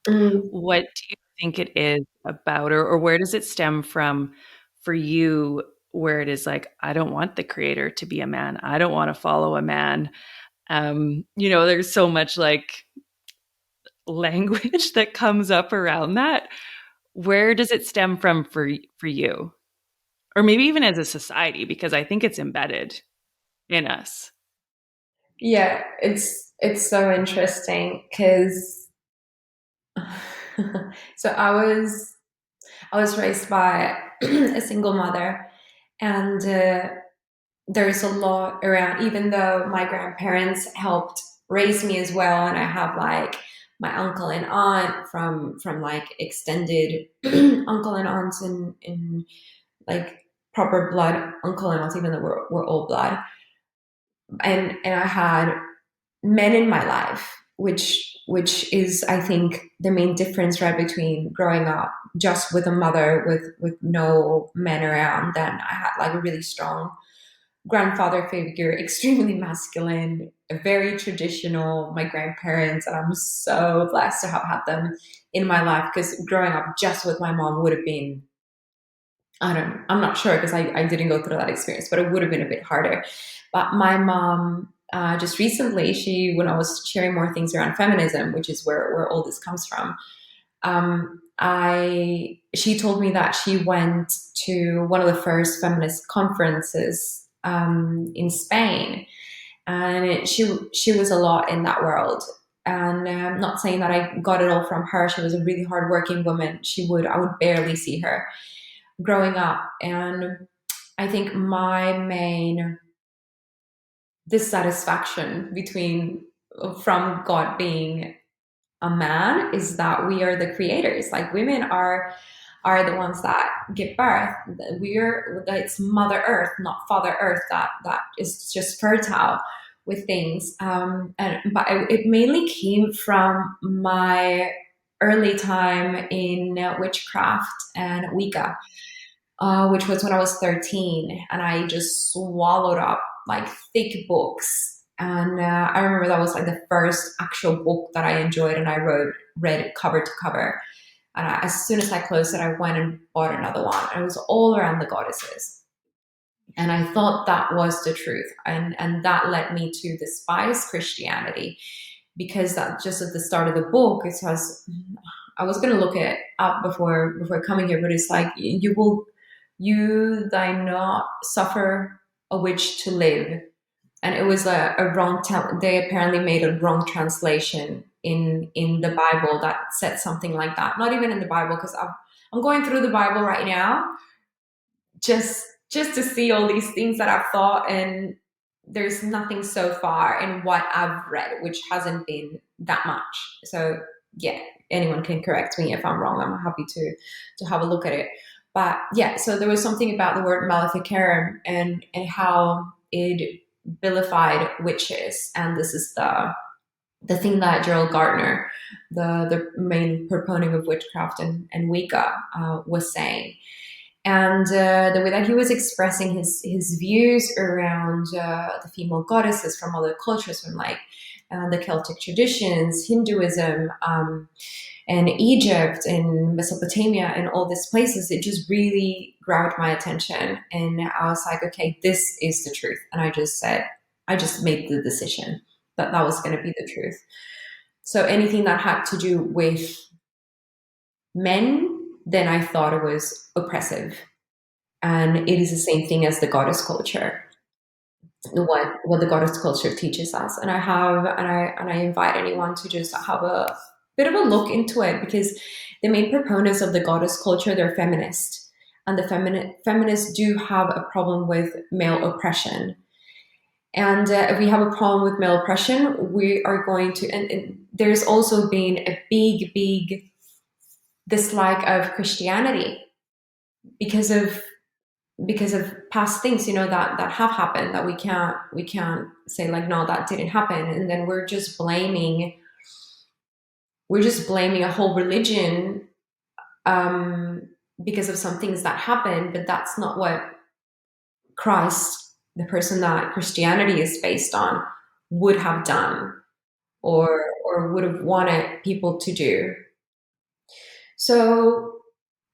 Mm. What do you think it is about, or where does it stem from for you, where it is like, I don't want the creator to be a man. I don't want to follow a man. There's so much like language that comes up around that. Where does it stem from for you? Or maybe even as a society, because I think it's embedded in us. Yeah, it's so interesting because so I was raised by a single mother, and there's a lot around. Even though my grandparents helped raise me as well, and I have like my uncle and aunt from like extended uncle and aunts and like proper blood uncle and aunts, even though we're all blood. And I had men in my life, which is I think the main difference, right, between growing up just with a mother with no men around. Then I had like a really strong grandfather figure, extremely masculine, very traditional, my grandparents, and I'm so blessed to have had them in my life, because growing up just with my mom would have been, I'm not sure because I didn't go through that experience, but it would have been a bit harder. But my mom, just recently, when I was sharing more things around feminism, which is where all this comes from, she told me that she went to one of the first feminist conferences in Spain, and she was a lot in that world. And I'm not saying that I got it all from her. She was a really hardworking woman. I would barely see her growing up. And I think my main dissatisfaction between from God being a man is that we are the creators. Like women are the ones that give birth. It's Mother Earth, not Father Earth, that is just fertile with things. But it mainly came from my early time in witchcraft and Wicca, which was when I was 13, and I just swallowed up like thick books. And I remember that was like the first actual book that I enjoyed, and read it cover to cover. And as soon as I closed it, I went and bought another one. And it was all around the goddesses. And I thought that was the truth. And that led me to despise Christianity, because that just at the start of the book, it says, I was going to look it up before coming here, but it's like, you thy not suffer a witch to live. And it was a wrong, they apparently made a wrong translation in the Bible that said something like that. Not even in the Bible, because I'm going through the Bible right now, just to see all these things that I've thought, and there's nothing so far in what I've read, which hasn't been that much. So yeah, anyone can correct me if I'm wrong. I'm happy to have a look at it. But yeah, so there was something about the word maleficarum, and how it vilified witches, and this is the thing that Gerald Gardner, the main proponent of witchcraft and Wicca, was saying. And the way that he was expressing his views around the female goddesses from other cultures, from like the Celtic traditions, Hinduism, and Egypt and Mesopotamia and all these places, it just really grabbed my attention. And I was like, okay, this is the truth. And I just made the decision that that was going to be the truth. So anything that had to do with men, then I thought it was oppressive. And it is the same thing as the goddess culture, what the goddess culture teaches us. And I invite anyone to just have a bit of a look into it, because the main proponents of the goddess culture, they're feminist, and the feminists do have a problem with male oppression. And if we have a problem with male oppression, we are going to, and there's also been a big dislike of Christianity, because of past things, that have happened, that we can't say like, no, that didn't happen. And then we're just blaming a whole religion, um, because of some things that happened. But that's not what Christ, the person that Christianity is based on, would have done, or would have wanted people to do. So,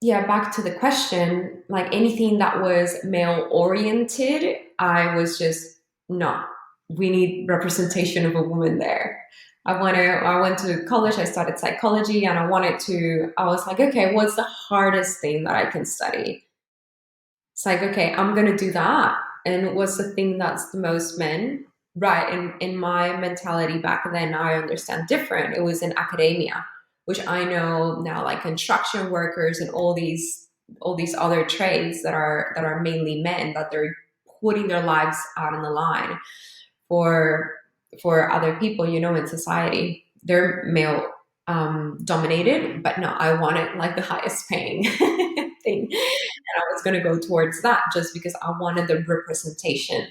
yeah, back to the question, like anything that was male oriented, I was just no. We need representation of a woman there. I went to college, I studied psychology, and I was like, okay, what's the hardest thing that I can study? It's like, okay, I'm gonna do that. And what's the thing that's the most men? Right. In my mentality back then, now I understand different. It was in academia, which I know now, like construction workers and all these other trades that are mainly men, that they're putting their lives out on the line for other people, you know, in society. They're male dominated, but no, I wanted like the highest paying thing. And I was going to go towards that just because I wanted the representation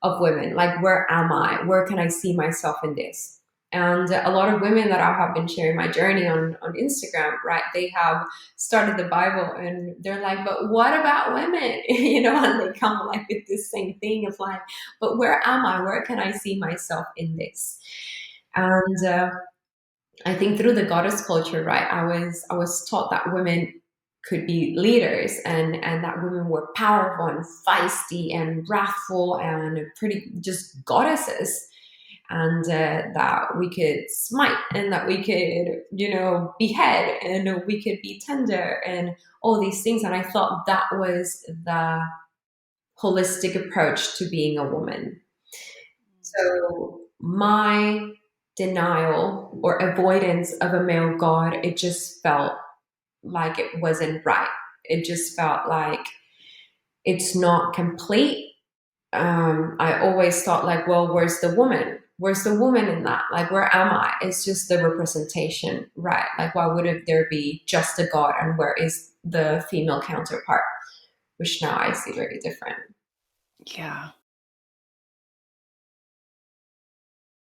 of women. Like, where am I? Where can I see myself in this? And a lot of women that I have been sharing my journey on Instagram, right? They have started the Bible and they're like, but what about women? You know, and they come like with this same thing of like, but where am I? Where can I see myself in this? And I think through the goddess culture, right, I was taught that women could be leaders and that women were powerful and feisty and wrathful and pretty just goddesses, and that we could smite and that we could, you know, behead and we could be tender and all these things. And I thought that was the holistic approach to being a woman. So my denial or avoidance of a male god, it just felt like it wasn't right. It just felt like it's not complete. I always thought like, well, where's the woman? Where's the woman in that? Like, where am I? It's just the representation, right? Like, why would it there be just a god, and where is the female counterpart? Which now I see very different. Yeah.